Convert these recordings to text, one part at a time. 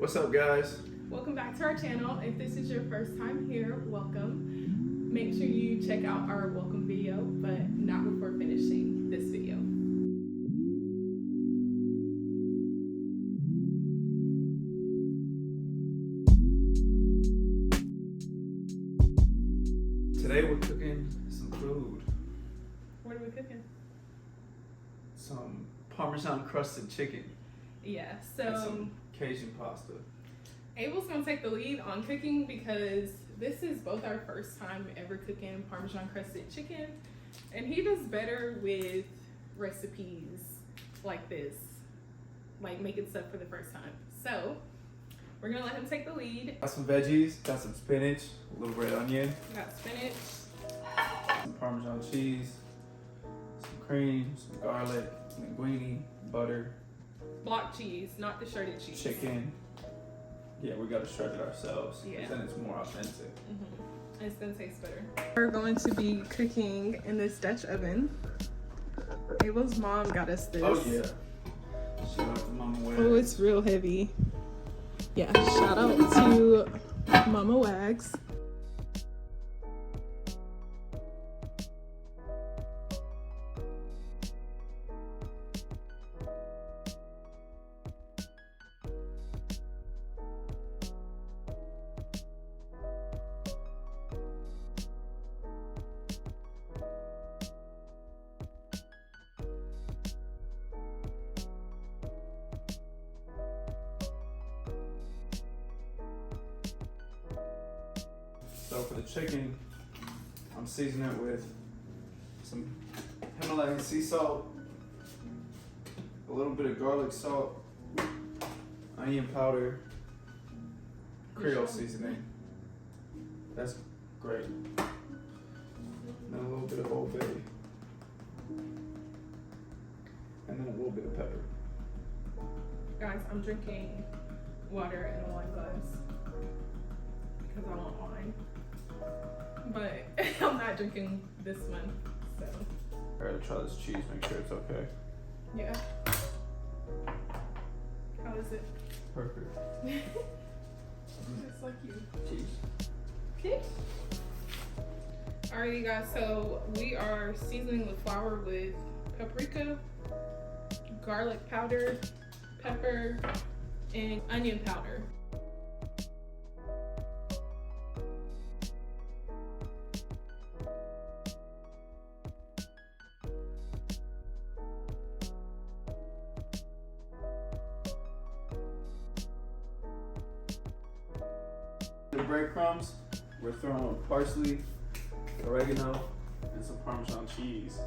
What's up, guys? Welcome back to our channel. If this is your first time here, welcome. Make sure you check out our welcome video, but not before finishing this video. Today we're cooking some food. What are we cooking? Some parmesan crusted chicken Yeah, and so some Cajun pasta. Abel's gonna take the lead on cooking because this is both our first time ever cooking parmesan crusted chicken, and he does better with recipes like this, like making stuff for the first time. So we're gonna let him take the lead. Got some veggies, got some spinach, a little red onion, Got spinach, some Parmesan cheese, some cream, some garlic, linguine, butter, block cheese, not the shredded cheese. chicken. Yeah, we gotta shred it ourselves, Yeah. because then it's more authentic. Mm-hmm. It's gonna taste better. We're going to be cooking in this Dutch oven. Abel's mom got us this. Oh yeah. Shout out to Mama Wag. Oh, it's real heavy. Yeah, shout out to Mama Wags. So for the chicken, I'm seasoning it with some Himalayan sea salt, a little bit of garlic salt, onion powder, Creole seasoning. That's great. And then a little bit of Old Bay. And then a little bit of pepper. Guys, I'm drinking water in a wine glass because I want wine. But I'm not drinking this one, so. I gotta try this cheese, make sure it's okay. Yeah. How is it? Perfect. Just like you. Cheese. Okay. Alrighty guys, so we are seasoning the flour with paprika, garlic powder, pepper, and onion powder. The breadcrumbs, we're throwing parsley, oregano, and some Parmesan cheese.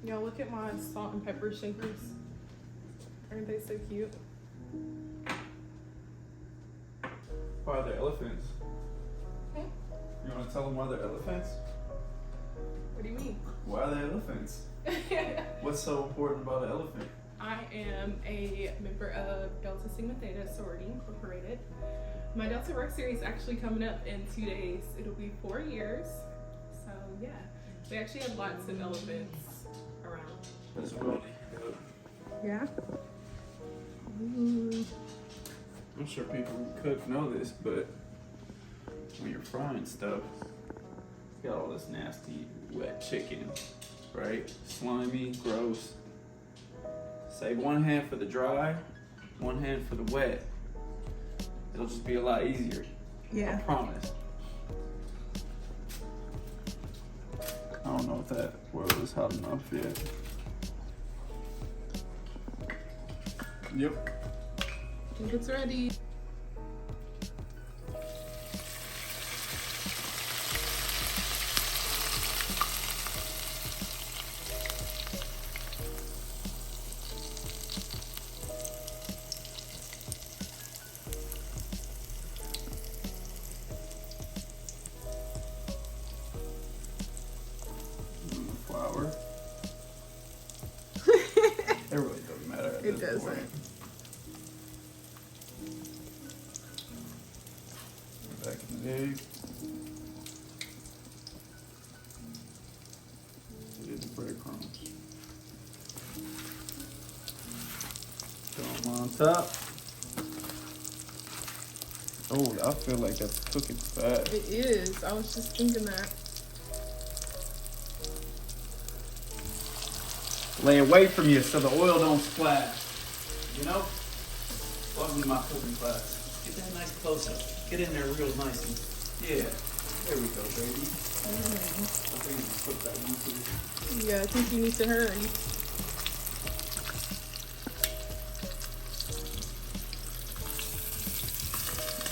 Y'all look at my salt and pepper shakers. Aren't they so cute? Why are they elephants? Hmm? You want to tell them why they're elephants? What do you mean? Why are they elephants? What's so important about an elephant? I am a member of Delta Sigma Theta Sorority Incorporated. My Delta Rec series is actually coming up in 2 days. It'll be 4 years. So yeah, we actually have lots of elephants around. That's really good. Yeah? Ooh. I'm sure people who cook know this, but when you're frying stuff, you got all this nasty wet chicken, right? Slimy, gross. Save one hand for the dry, one hand for the wet. It'll just be a lot easier. Yeah. I promise. I don't know if that oil is hot enough yet. Yep. I think it's ready. Flour. It really doesn't matter at It this doesn't. point. Back in the egg. Get the breadcrumbs. Throw them on top. Oh, I feel like that's cooking fast. It is. I was just thinking that. Lay away from you so the oil don't splash. You know? Welcome to my cooking class. Get that nice close up. Get in there real nice. Yeah. There we go, baby. I think I'm gonna put that one too. Yeah, I think you need to hurry.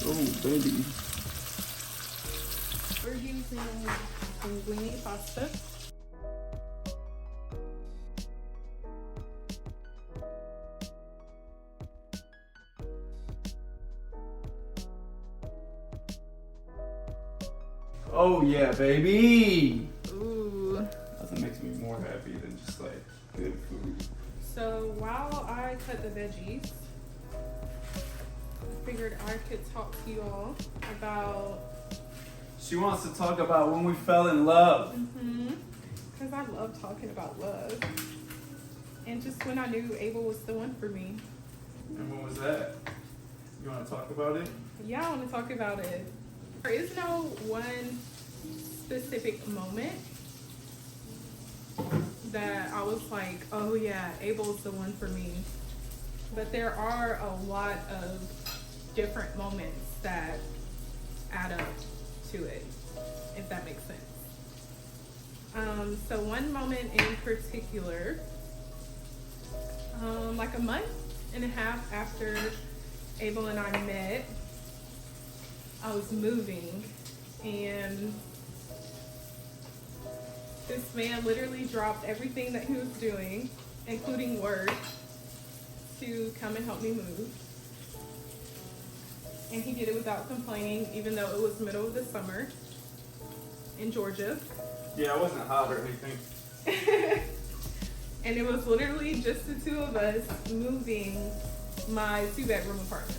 Oh, baby. We're using linguine pasta. Oh, yeah, baby. Ooh. Nothing makes me more happy than just like good food. So while I cut the veggies, I figured I could talk to you all about. She wants to talk about when we fell in love. Because I love talking about love. And just when I knew Aybul was the one for me. And when was that? You want to talk about it? Yeah, I want to talk about it. There is no one specific moment that I was like, oh yeah, Aybul's the one for me. But there are a lot of different moments that add up to it, if that makes sense. So one moment in particular, like a month and a half after Aybul and I met, I was moving and this man literally dropped everything that he was doing, including work, to come and help me move. And he did it without complaining, even though it was middle of the summer in Georgia. Yeah, it wasn't hot or anything. And it was literally just the two of us moving my 2-bedroom apartment.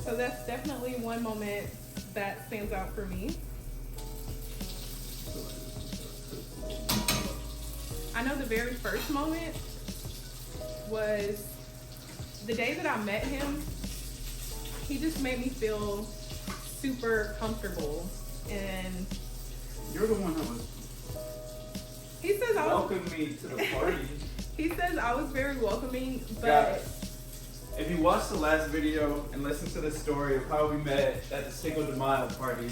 So that's definitely one moment that stands out for me. I know the very first moment was the day that I met him. He just made me feel super comfortable, and You're the one that was he says I was, welcomed me to the party. he says I was very welcoming, but Guys, if you watched the last video and listened to the story of how we met at the Cinco de Mayo party,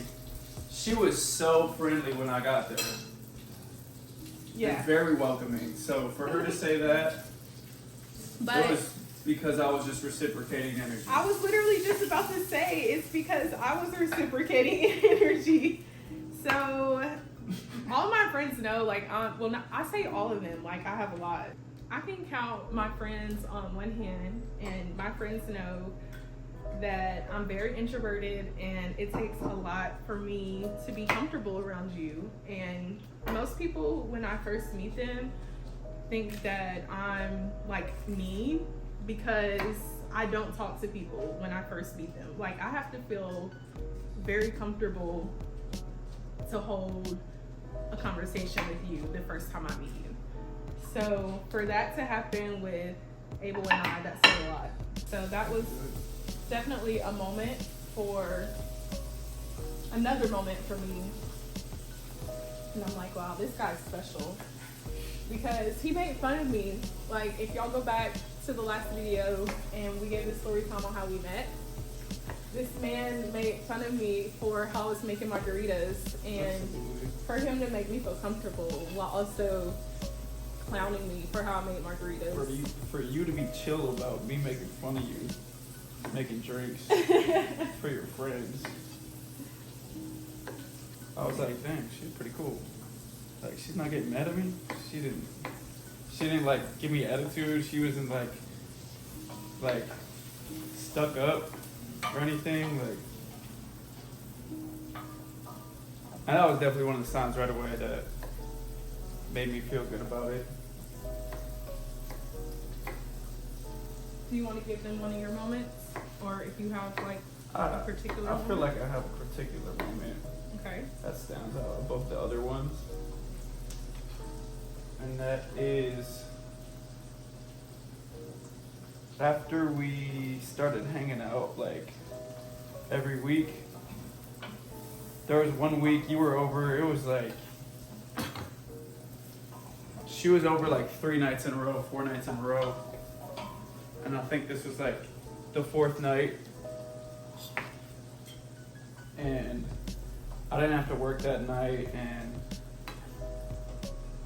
she was so friendly when I got there. yeah. And very welcoming. So for her to say that, But it was because I was just reciprocating energy. I was literally just about to say it's because I was reciprocating energy. So all my friends know, like, well, not, I say all of them, like I have a lot. I can count my friends on one hand, and my friends know that I'm very introverted and it takes a lot for me to be comfortable around you. And most people, when I first meet them, think that I'm like mean because I don't talk to people when I first meet them. Like, I have to feel very comfortable to hold a conversation with you the first time I meet you. So for that to happen with Aybul and I, that said a lot. So that was definitely a moment for another moment for me. And I'm like, wow, this guy's special. Because he made fun of me. Like, if y'all go back to the last video and we gave the story time on how we met, this man made fun of me for how I was making margaritas, and for him to make me feel comfortable while also clowning me for how I made margaritas. For you to be chill about me making fun of you, making drinks for your friends. I was like, dang, she's pretty cool. Like, she's not getting mad at me. She didn't like give me attitude. She wasn't like stuck up or anything. Like, and that was definitely one of the signs right away that made me feel good about it. Do you want to give them one of your moments? Or if you have like a particular I moment? feel like I have a particular moment Okay. that stands out above the other ones. And that is after we started hanging out like every week. There was one week you were over, it was like, she was over like 3 nights in a row, 4 nights in a row. And I think this was like the 4th night. And I didn't have to work that night, and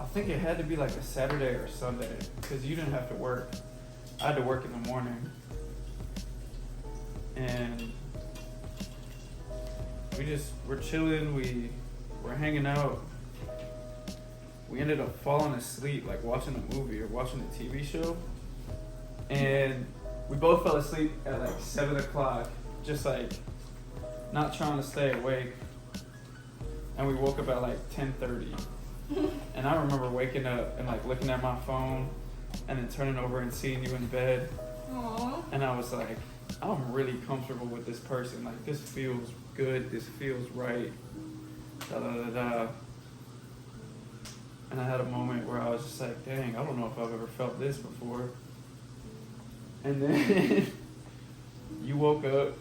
I think it had to be like a Saturday or Sunday, because you didn't have to work. I had to work in the morning. And we're chilling, we're hanging out. We ended up falling asleep, like watching a movie or watching a TV show. And we both fell asleep at like 7 o'clock, just like not trying to stay awake. And we woke up at like 10:30. And I remember waking up and like looking at my phone and then turning over and seeing you in bed. Aww. And I was like, I'm really comfortable with this person. Like, this feels good. This feels right. Da da da da. And I had a moment where I was just like, dang, I don't know if I've ever felt this before. And then you woke up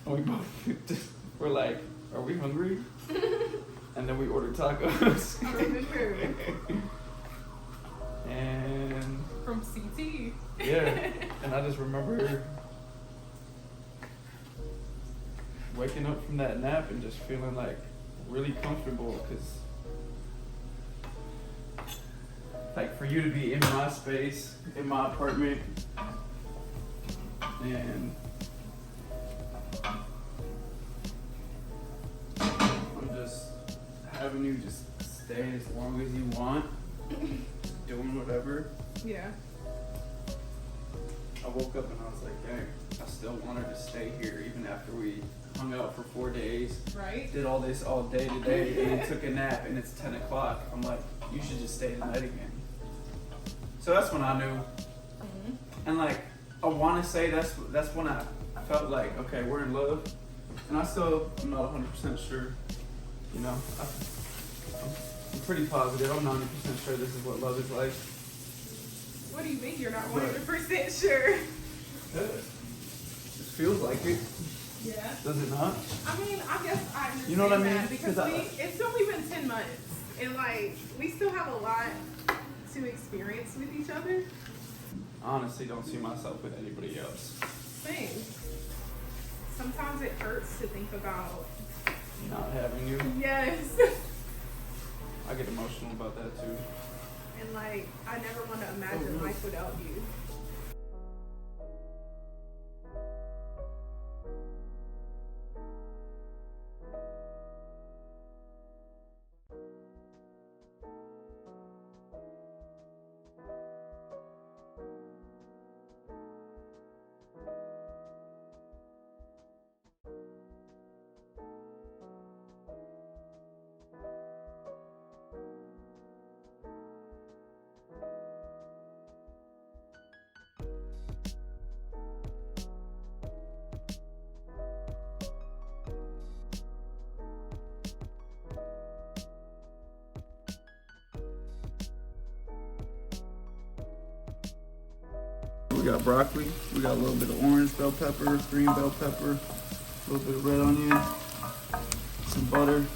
and we both just were like, are we hungry? And then we ordered tacos. I remember. And From CT. yeah, and I just remember waking up from that nap and just feeling like really comfortable, because like for you to be in my space, in my apartment, and I'm just having you just stay as long as you want, doing whatever. Yeah. I woke up and I was like, dang, I still wanted to stay here even after we hung out for 4 days. Right. Did all this all day today and then took a nap and it's 10 o'clock. I'm like, you should just stay tonight again. So that's when I knew. Mm-hmm. And like, I want to say that's when I felt like, okay, we're in love. And I still am not 100% sure. You know, I'm pretty positive. I'm 90% sure this is what love is like. What do you mean you're not 100% sure? It feels like it. Yeah. Does it not? I mean, I guess I understand You know what I mean? that because 'Cause it's only been 10 months. And like, we still have a lot to experience with each other. I honestly don't see myself with anybody else. Same. Sometimes it hurts to think about. Not having you. Yes. I get emotional about that too. And like, I never want to imagine life without you. We got broccoli, we got a little bit of orange bell pepper, green bell pepper, a little bit of red onion, some butter.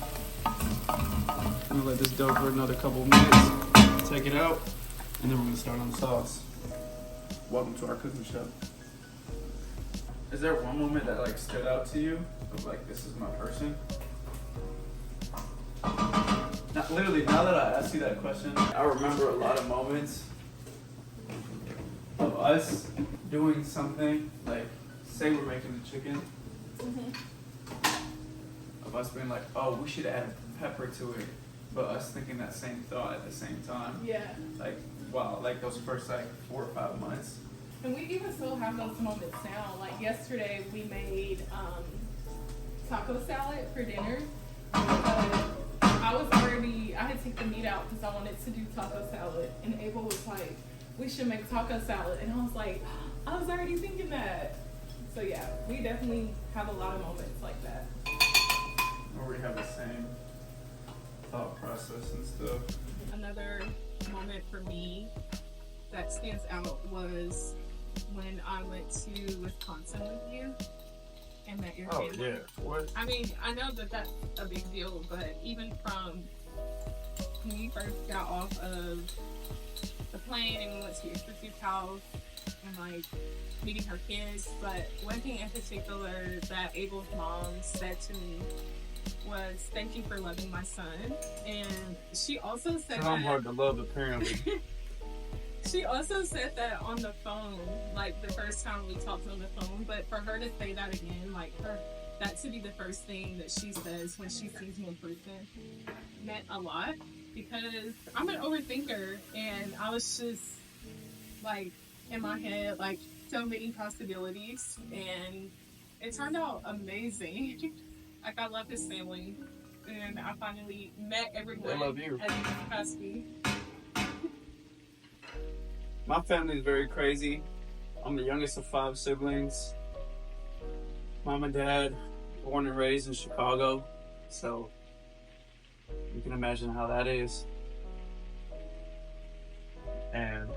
I'm gonna let this dough for another couple of minutes, take it out, and then we're gonna start on the sauce. Welcome to our cooking show. Is there one moment that like stood out to you of like, this is my person? Literally, now that I asked you that question, I remember a lot of moments of us doing something, like, say we're making the chicken, of us being like, oh, we should add pepper to it, but us thinking that same thought at the same time. Yeah. Like, wow, like those first like 4 or 5 months. And we even still have those moments now. Like yesterday, we made taco salad for dinner. I had taken the meat out because I wanted to do taco salad, and Aybul was like, we should make taco salad. And I was like, I was already thinking that. So yeah, we definitely have a lot of moments like that. Or we have the same thought process and stuff. Another moment for me that stands out was when I went to Wisconsin with you and met your family. Oh yeah, what? I mean, I know that that's a big deal, but even from when you first got off of the plane and we went to your sister's house and like meeting her kids, but one thing in particular that Aybul's mom said to me was, "Thank you for loving my son." And she also said I'm hard to love, apparently. She also said that on the phone, like the first time we talked on the phone, but for her to say that again, like that to be the first thing that she says when she sees me in person meant a lot, because I'm an overthinker and I was just like in my head, like so many possibilities, and it turned out amazing. Like I love his family and I finally met everyone. They love you. As you asked me. My family's very crazy. I'm the youngest of 5 siblings. Mom and dad, born and raised in Chicago. So you can imagine how that is. And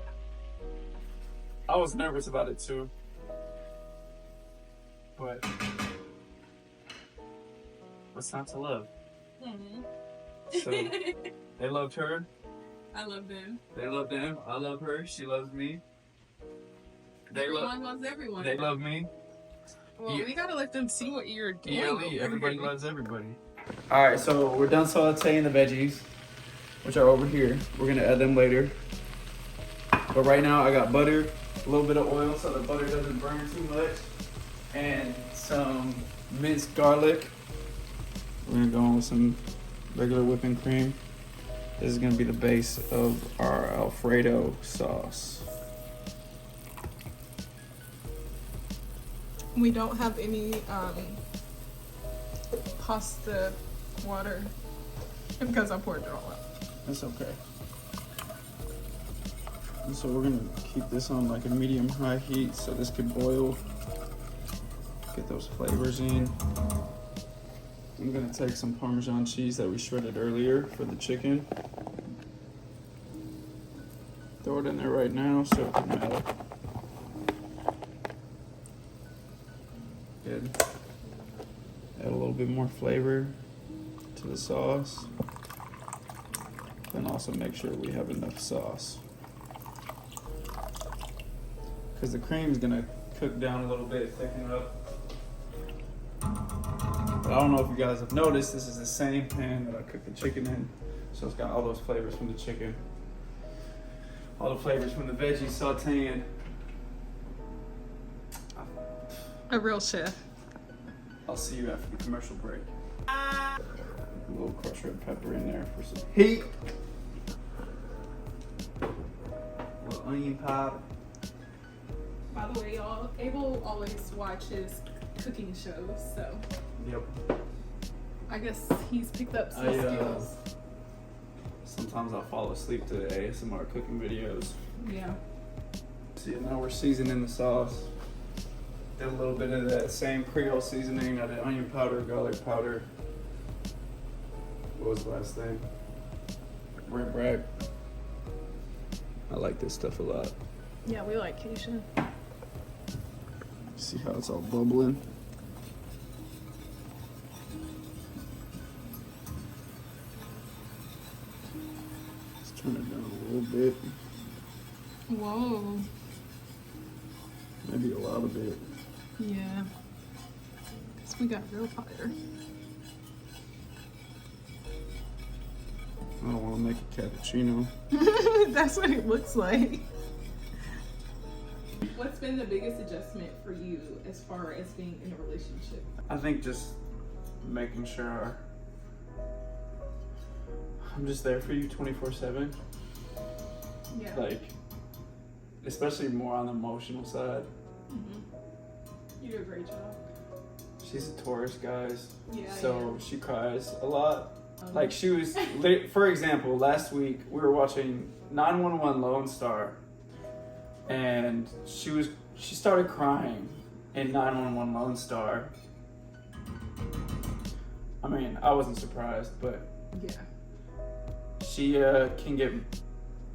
I was nervous about it too. But what's not to love? So they loved her. I love them. They love them. I love her. She loves me. Everyone loves everyone. They love me. Well, we gotta let them see what you're doing. ELE, everybody loves everybody. Alright, so we're done sauteing the veggies, which are over here. We're gonna add them later. But right now I got butter, a little bit of oil so the butter doesn't burn too much, and some minced garlic. We're gonna go on with some regular whipping cream. This is gonna be the base of our Alfredo sauce. We don't have any pasta water because I poured it all out. That's okay. And so we're gonna keep this on like a medium-high heat so this could boil. Get those flavors in. I'm gonna take some Parmesan cheese that we shredded earlier for the chicken. Throw it in there right now so it can melt. Good. Add a little bit more flavor to the sauce. And also make sure we have enough sauce. Because the cream's gonna cook down a little bit, thicken up. But I don't know if you guys have noticed, this is the same pan that I cooked the chicken in. So it's got all those flavors from the chicken. All the flavors from the veggies sauteing. A real chef. I'll see you after the commercial break. A little crushed red pepper in there for some heat. A little onion pop. By the way, y'all, Aybul always watches cooking shows, so Yep. I guess he's picked up some I, skills. Sometimes I'll fall asleep to ASMR cooking videos. Yeah. See, now we're seasoning the sauce. Did a little bit of that same Creole seasoning. I did onion powder, garlic powder. What was the last thing? Red rag. I like this stuff a lot. Yeah, we like Cajun. See how it's all bubbling? Let's turn it down a little bit. Whoa. Maybe a lot of it. Yeah. Guess we got real fire. I don't want to make a cappuccino. That's what it looks like. What's been the biggest adjustment for you as far as being in a relationship? I think just making sure I'm just there for you 24/7. Yeah. Like, especially more on the emotional side. You do a great job. She's a Taurus, guys. Yeah. So she cries a lot. Like she was, for example, last week we were watching 911 Lone Star, and she started crying in 911 Lone Star. I mean, I wasn't surprised, but Yeah. she can get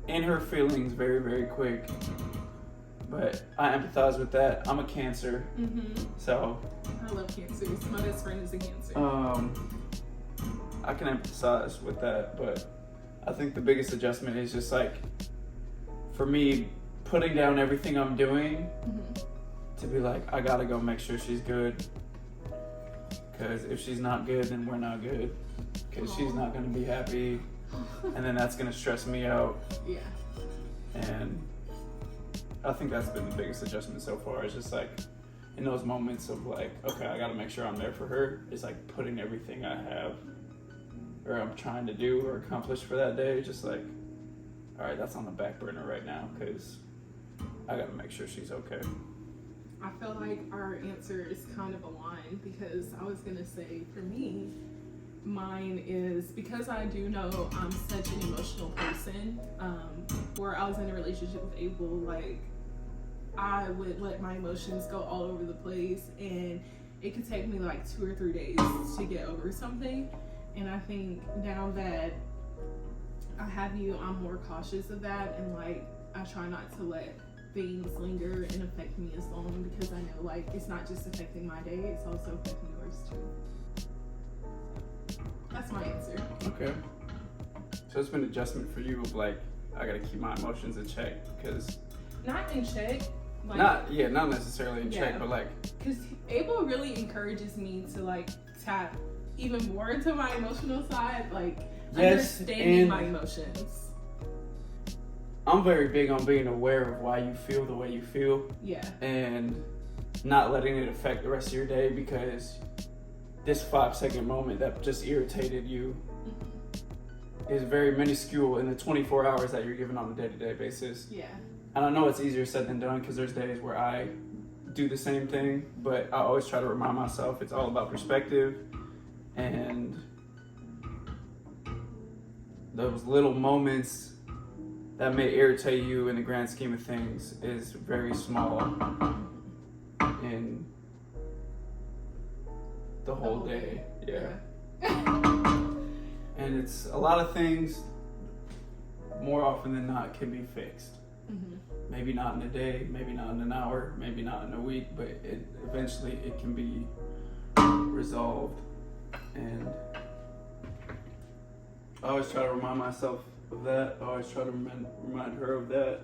in her feelings very, very quick. But I empathize with that. I'm a Cancer, so I love Cancers. My best friend is a Cancer. I can empathize with that. But I think the biggest adjustment is just like, for me, putting down everything I'm doing to be like, I gotta go make sure she's good. Because if she's not good, then we're not good. Because she's not gonna be happy, and then that's gonna stress me out. Yeah. And I think that's been the biggest adjustment so far. It's just like, in those moments of like, okay, I gotta make sure I'm there for her. It's like putting everything I have, or I'm trying to do or accomplish for that day, just like, all right, that's on the back burner right now, because I gotta make sure she's okay. I feel like our answer is kind of aligned, because I was gonna say, for me, mine is, because I do know I'm such an emotional person. Before I was in a relationship with Aybul, like, I would let my emotions go all over the place, and it could take me like 2 or 3 days to get over something. And I think now that I have you, I'm more cautious of that, and like, I try not to let things linger and affect me as long, because I know like it's not just affecting my day, it's also affecting yours too. That's my answer. Okay. So it's been an adjustment for you of like, I gotta keep my emotions in check, because Not in check. Like, not necessarily in check, but like, because Abel really encourages me to like tap even more into my emotional side, like understanding my emotions. I'm very big on being aware of why you feel the way you feel. Yeah. And not letting it affect the rest of your day, because this 5-second moment that just irritated you is very minuscule in the 24 hours that you're given on a day-to-day basis. Yeah. And I know it's easier said than done, because there's days where I do the same thing, but I always try to remind myself it's all about perspective, and those little moments that may irritate you in the grand scheme of things is very small in the whole day. Yeah. And it's a lot of things, more often than not, can be fixed. Maybe not in a day, maybe not in an hour, maybe not in a week, but eventually it can be resolved. And I always try to remind myself of that. I always try to remind her of that.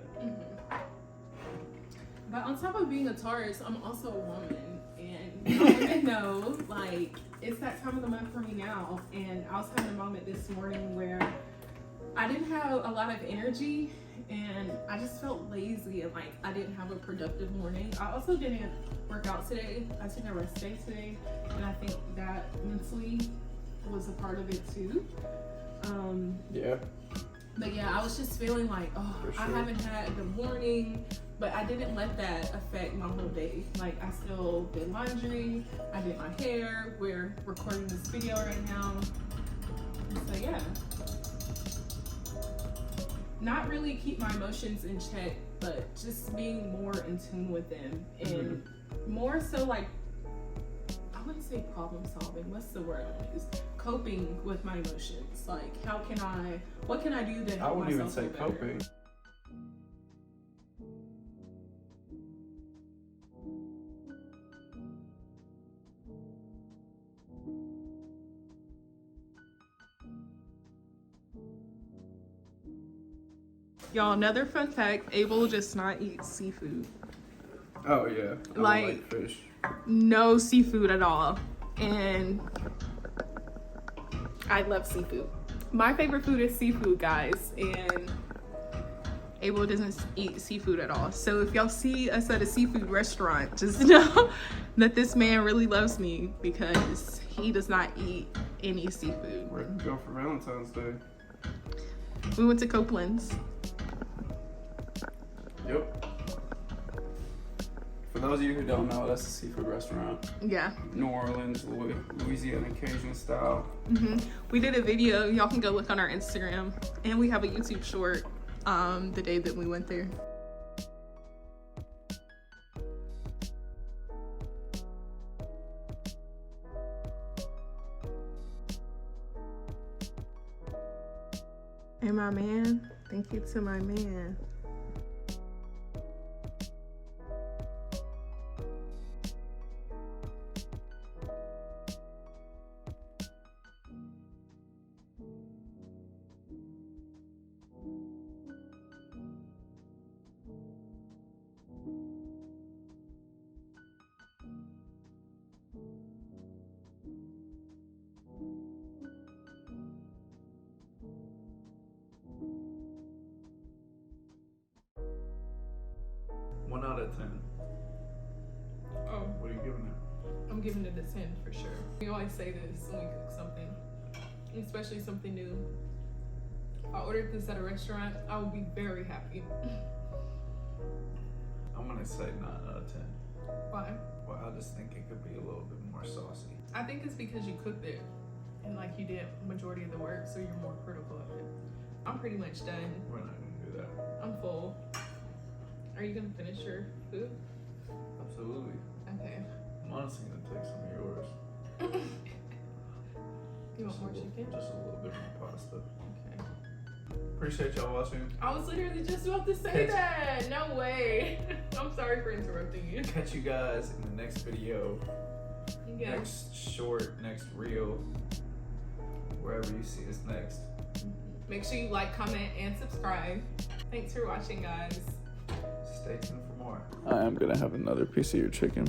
But on top of being a Taurus, I'm also a woman, and I women know, like, it's that time of the month for me now. And I was having a moment this morning where I didn't have a lot of energy, and I just felt lazy, and like I didn't have a productive morning. I also didn't work out today. I took a rest day today, and I think that mentally was a part of it too. Yeah. But yeah, I was just feeling like, I haven't had a good morning, but I didn't let that affect my whole day. Like, I still did laundry, I did my hair, we're recording this video right now. So yeah. Not really keep my emotions in check, but just being more in tune with them, and more so like, I wouldn't say problem solving, what's the word I want to use? Coping with my emotions. Like, what can I do to help myself? I wouldn't even say feel better? coping. Y'all, another fun fact, Aybul does not eat seafood. Oh yeah, I don't like fish. No seafood at all. And I love seafood. My favorite food is seafood, guys, and Aybul doesn't eat seafood at all. So if y'all see us at a seafood restaurant, just know that this man really loves me, because he does not eat any seafood. Where did we go for Valentine's Day? We went to Copeland's. Yep. For those of you who don't know, that's a seafood restaurant. Yeah. New Orleans, Louisiana Cajun style. We did a video. Y'all can go look on our Instagram, and we have a YouTube short the day that we went there. And my man, thank you to my man. One out of 10. Oh, What are you giving it? I'm giving it a 10 for sure. We always say this when we cook something, especially something new. If I ordered this at a restaurant, I would be very happy. I'm gonna say 9 out of 10. Why? Well, I just think it could be a little bit more saucy. I think it's because you cooked it and like you did majority of the work, so you're more critical of it. I'm pretty much done. We're not gonna do that. I'm full. Are you gonna finish your food? Absolutely. Okay. I'm honestly gonna take some of yours. You want Just a more little- chicken? Just a little bit more pasta. Okay. Appreciate y'all watching. I was literally just about to say that. No way. I'm sorry for interrupting you. Catch you guys in the next video. Yeah. Next short, next reel. Wherever you see us next. Make sure you like, comment, and subscribe. Thanks for watching, guys. Stay tuned for more. I am gonna have another piece of your chicken.